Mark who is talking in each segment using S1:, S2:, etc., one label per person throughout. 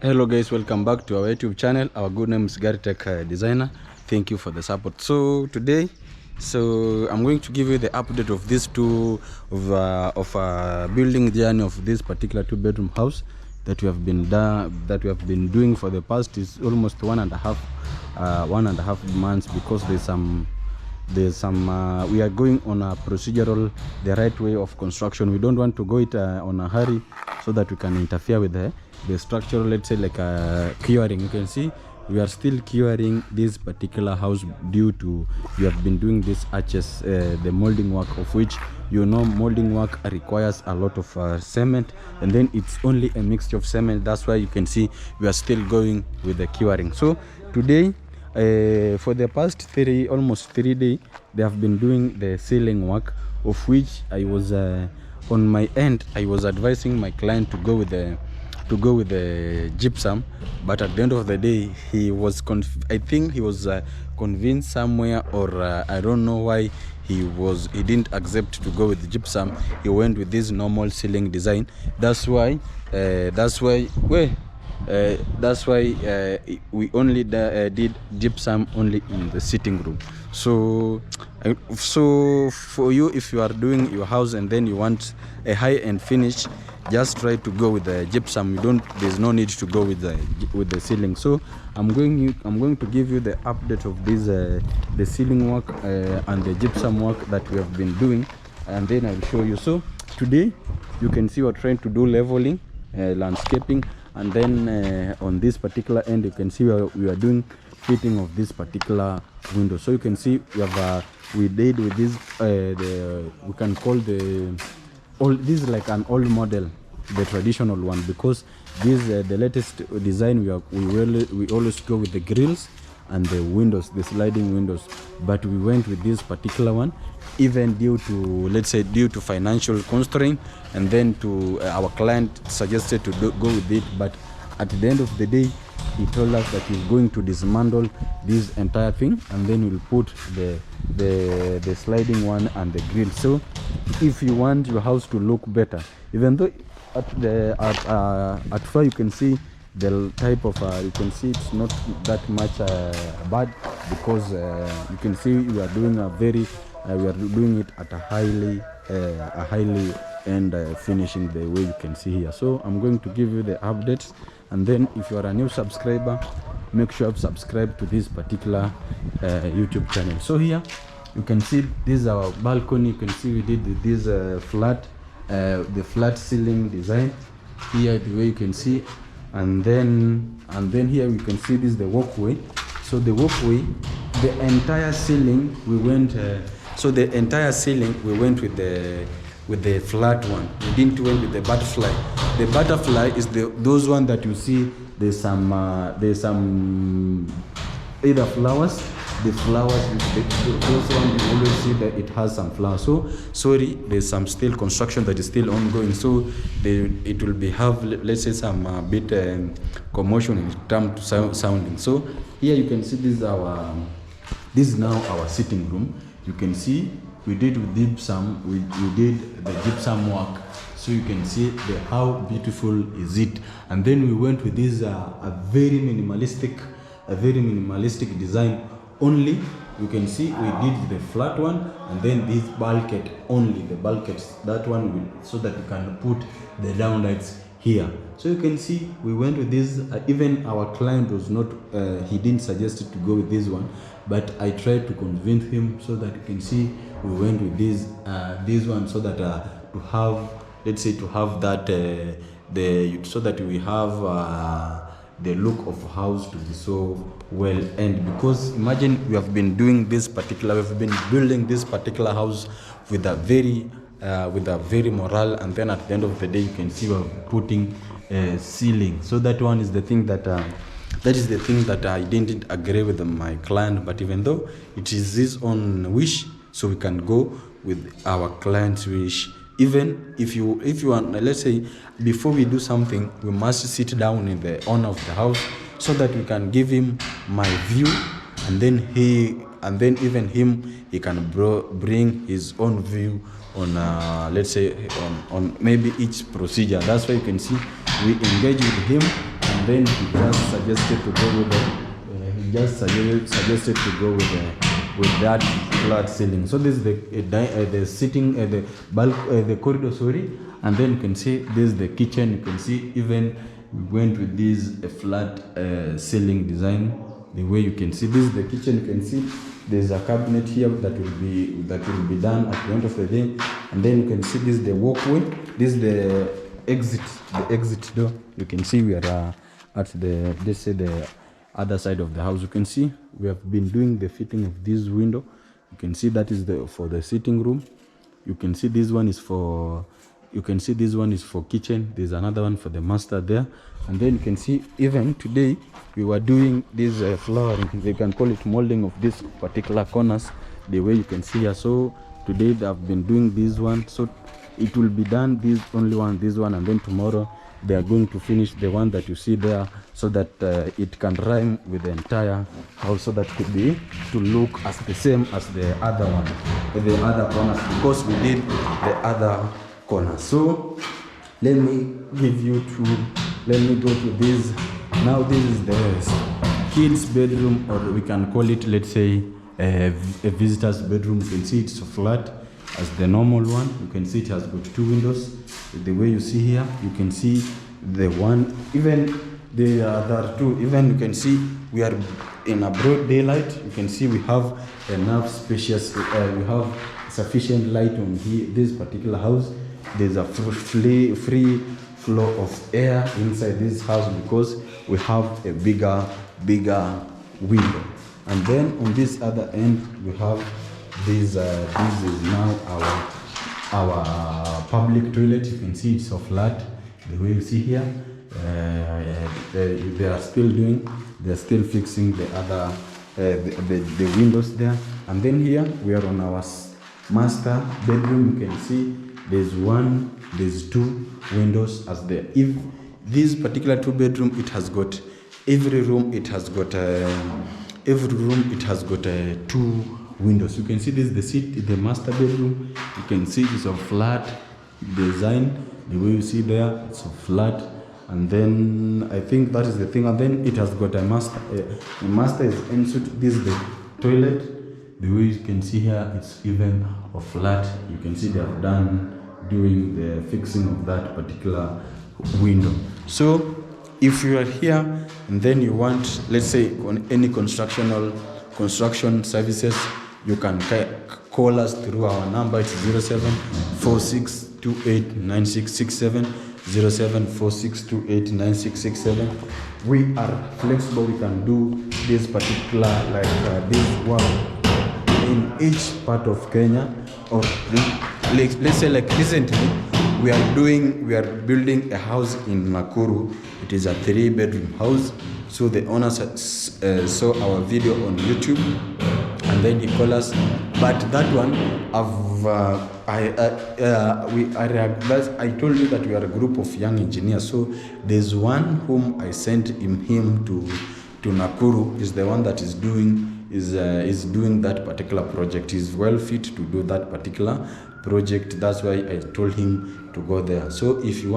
S1: Hello guys, welcome back to our YouTube channel. Our good name is Gary Tech Designer. Thank you for the support. So today, I'm going to give you the update of these two of building journey of this particular 2-bedroom house that we have been doing for the past is almost 1.5 months, because there's some we are going on a procedural, the right way of construction. We don't want to go it on a hurry, so that we can interfere with the structural, let's say, like curing. You can see we are still curing this particular house due to we have been doing this arches, the molding work, of which molding work requires a lot of cement, and then it's only a mixture of cement. That's why you can see we are still going with the curing. So today, for the past almost 3 days, they have been doing the ceiling work, of which I was on my end, I was advising my client to go with the gypsum, but at the end of the day, he was I think he was convinced somewhere, or I don't know why he didn't accept to go with the gypsum. He went with this normal ceiling design. That's why we only did gypsum only in the sitting room. So for you, if you are doing your house and then you want a high-end finish, just try to go with the gypsum. There's no need to go with the ceiling. So I'm going to give you the update of this the ceiling work and the gypsum work that we have been doing, and then I'll show you. So today you can see we're trying to do leveling, landscaping, and then on this particular end you can see we are doing fitting of this particular window. So you can see we did with this we can call this is like an old model, the traditional one, because this the latest design. We always go with the grills and the windows, the sliding windows, but we went with this particular one, even due to financial constraint, and then to our client suggested to go with it. But at the end of the day, he told us that he's going to dismantle this entire thing, and then we'll put the sliding one and the grill. So if you want your house to look better, even though at far you can see the type of you can see it's not that much bad, because you can see we are doing we are doing it at a highly and finishing the way you can see here. So I'm going to give you the updates, and then if you are a new subscriber, make sure you subscribe to this particular YouTube channel. So here you can see this is our balcony. You can see we did this the flat ceiling design here, the way you can see, and then here we can see this is the walkway. So the walkway, the entire ceiling we went with the flat one. We didn't went with the butterfly. The butterfly is those one that you see. There's some either flowers. The flowers, those one you always see that it has some flowers. So sorry, there's some still construction that is still ongoing. So it will have, let's say, some bit commotion in terms of sounding. So here you can see this is now our sitting room. You can see we did with gypsum. We did the gypsum work, so you can see how beautiful is it. And then we went with this a very minimalistic design. Only you can see we did the flat one, and then this bulkhead, only the bulkheads, that one so that you can put the downlights here. So you can see we went with this. Even our client was not he didn't suggest to go with this one, but I tried to convince him, so that you can see we went with this one, so that to have, let's say, to have that so that we have the look of house to be so well. And because imagine we've been building this particular house with a very moral, and then at the end of the day you can see we're putting ceiling. So that one is the thing that I didn't agree with my client. But even though it is his own wish, so we can go with our client's wish. Even if you want, let's say, before we do something, we must sit down in the owner of the house, so that we can give him my view, and then he can bring his own view on let's say on maybe each procedure. That's why you can see we engage with him, and and then he just suggested to go with with that flat ceiling. So this is the sitting the corridor, sorry, and then you can see this is the kitchen. You can see even we went with this flat ceiling design. The way you can see, this is the kitchen. You can see there's a cabinet here that will be done at the end of the day, and then you can see this is the walkway. This is the exit door. You can see we are at the other side of the house. You can see we have been doing the fitting of this window. You can see that is for the sitting room. You can see this one is for kitchen. There's another one for the master there, and then you can see even today we were doing this flooring. They can call it molding of this particular corners, the way you can see here. So today they have been doing this one, so it will be done this one, and then tomorrow they are going to finish the one that you see there, so that it can rhyme with the entire house, so that could be to look as the same as the other one, the other corners, because we did the other corner. So let me go to this. Now this is the kids bedroom, or we can call it, let's say, a visitor's bedroom. You can see it's flat as the normal one. You can see it has got 2 windows. The way you see here, you can see the one, even the other 2. Even you can see we are in a broad daylight. You can see we have enough spacious, we have sufficient light on here. This particular house, there's a free flow of air inside this house, because we have a bigger window. And then on this other end we have this is now our public toilet. You can see it's so flat, the way you see here. They are still fixing the other the windows there. And then here we are on our master bedroom. You can see there's 2 windows as there. If this particular 2 bedroom, it has got every room it has got 2 windows. You can see this is the master bedroom. You can see it's a flat design, the way you see there, it's so flat. And then I think that is the thing. And then it has got a master. The master is ensuite. This is the toilet. The way you can see here, it's even or flat. You can see they have done doing the fixing of that particular window. So if you are here and then you want, let's say, any construction services, you can call us through our number. It's 0746289667, 0746289667. We are flexible. We can do this particular this work in each part of Kenya, or let's say like recently we are building a house in Nakuru. It is a 3-bedroom house. So the owner saw our video on YouTube, and then he called us. But that one, I told you that we are a group of young engineers. So there's one whom I sent him to Nakuru. Is the one that is doing that particular project. He's well fit to do that particular project. That's why I told him to go there. So if you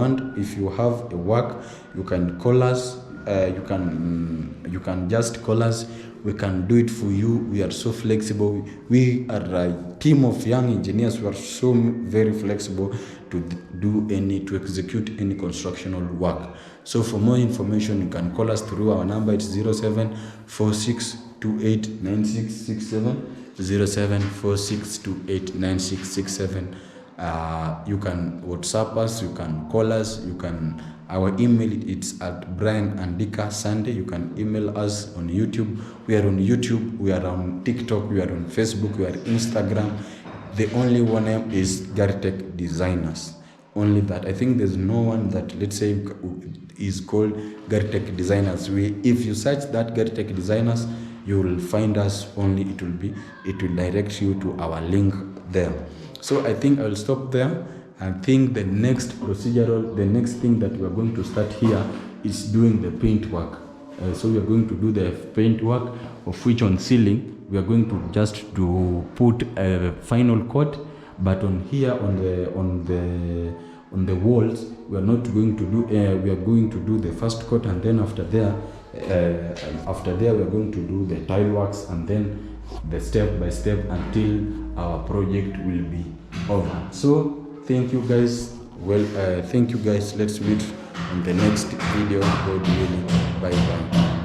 S1: have a work, you can call us. You can just call us. We can do it for you. We are so flexible. We are a team of young engineers. We are so very flexible to execute any constructional work. So for more information, you can call us through our number. It's 0746289667, 0746289667. You can WhatsApp us. You can call us. Our email, it's at Brian Andika Sunday. You can email us on YouTube. We are on YouTube. We are on TikTok. We are on Facebook. We are on Instagram. The only one name is Garitech Designers. Only that. I think there's no one that, let's say, is called Garitech Designers. If you search that Garitech Designers, you will find us. Only it will direct you to our link there. So I think I will stop there. I think the next thing that we are going to start here is doing the paint work. So we are going to do the paint work, of which on ceiling we are going to just put a final coat, but on here on on the walls. We are not going to do we are going to do the first coat, and then after there we are going to do the tile works, and then the step by step until our project will be over. So thank you guys. Thank you guys. Let's meet on the next video, God willing. Bye bye.